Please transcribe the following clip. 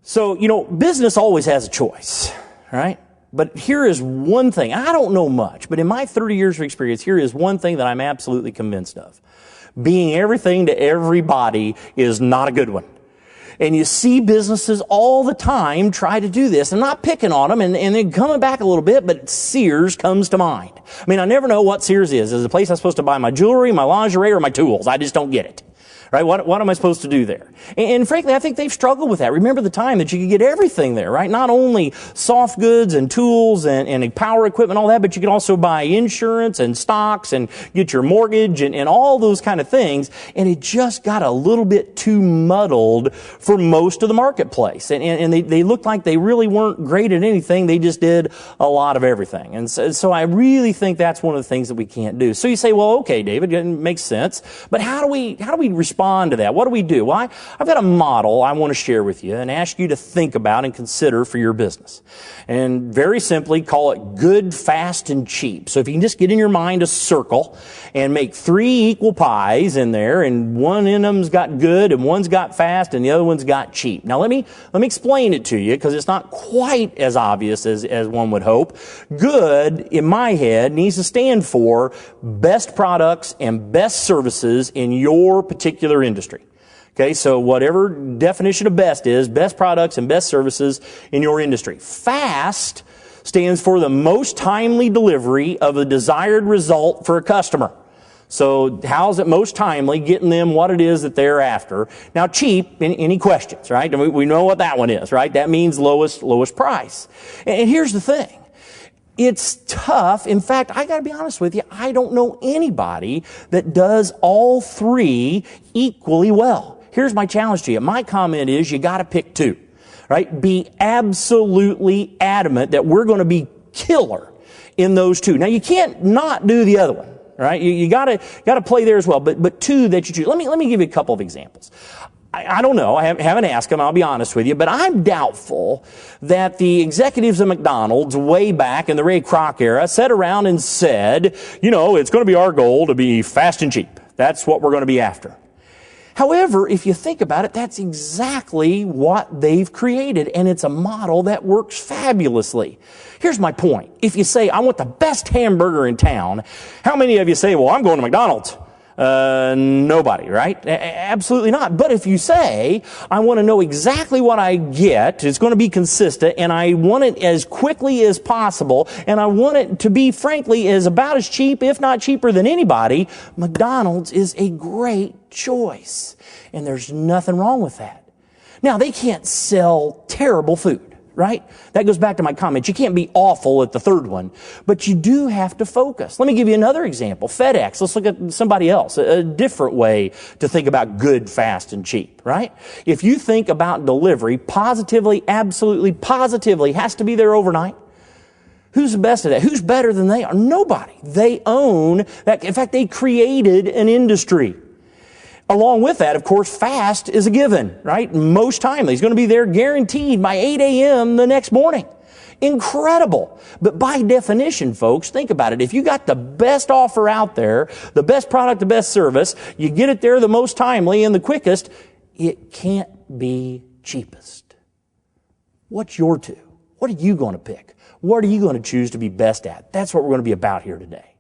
So, business always has a choice, right? But here is one thing. I don't know much, but in my 30 years of experience, here is one thing that I'm absolutely convinced of. Being everything to everybody is not a good one. And you see businesses all the time try to do this. I'm not picking on them, and then coming back a little bit, but Sears comes to mind. I mean, I never know what Sears is. Is it a place I'm supposed to buy my jewelry, my lingerie, or my tools? I just don't get it. Right? What am I supposed to do there? And frankly, I think they've struggled with that. Remember the time that you could get everything there, right? Not only soft goods and tools and power equipment, all that, but you could also buy insurance and stocks and get your mortgage and all those kind of things. And it just got a little bit too muddled for most of the marketplace. And they looked like they really weren't great at anything. They just did a lot of everything. And so I really think that's one of the things that we can't do. So you say, well, okay, David, it makes sense. But how do we respond to that? What do we do? Well, I've got a model I want to share with you and ask you to think about and consider for your business. And very simply, call it good, fast, and cheap. So if you can just get in your mind a circle and make 3 equal pies in there, and one in them's got good, and one's got fast, and the other one's got cheap. Now let me explain it to you, because it's not quite as obvious as one would hope. Good, in my head, needs to stand for best products and best services in your particular industry. Okay, so whatever definition of best is, best products and best services in your industry. Fast stands for the most timely delivery of a desired result for a customer. So how's it most timely getting them what it is that they're after? Now cheap, any questions, right? And we know what that one is, right? That means lowest price. And here's the thing. It's tough. In fact, I got to be honest with you, I don't know anybody that does all 3 equally well. Here's my challenge to you. My comment is you got to pick 2, right? Be absolutely adamant that we're going to be killer in those 2. Now, you can't not do the other one, right? You got to play there as well, but 2 that you choose. Let me give you a couple of examples. I don't know. I haven't asked them, I'll be honest with you, but I'm doubtful that the executives of McDonald's way back in the Ray Kroc era sat around and said, it's going to be our goal to be fast and cheap. That's what we're going to be after. However, if you think about it, that's exactly what they've created, and it's a model that works fabulously. Here's my point. If you say, I want the best hamburger in town, how many of you say, well, I'm going to McDonald's? Nobody, right? Absolutely not. But if you say, I want to know exactly what I get, it's going to be consistent, and I want it as quickly as possible, and I want it to be, frankly, about as cheap, if not cheaper than anybody, McDonald's is a great choice. And there's nothing wrong with that. Now, they can't sell terrible food. Right? That goes back to my comment. You can't be awful at the third one, but you do have to focus. Let me give you another example. FedEx. Let's look at somebody else. A different way to think about good, fast, and cheap, right? If you think about delivery, positively, absolutely, positively has to be there overnight. Who's the best at that? Who's better than they are? Nobody. They own that. In fact, they created an industry. Along with that, of course, fast is a given, right? Most timely. He's going to be there guaranteed by 8 a.m. the next morning. Incredible. But by definition, folks, think about it. If you got the best offer out there, the best product, the best service, you get it there the most timely and the quickest, it can't be cheapest. What's your 2? What are you going to pick? What are you going to choose to be best at? That's what we're going to be about here today.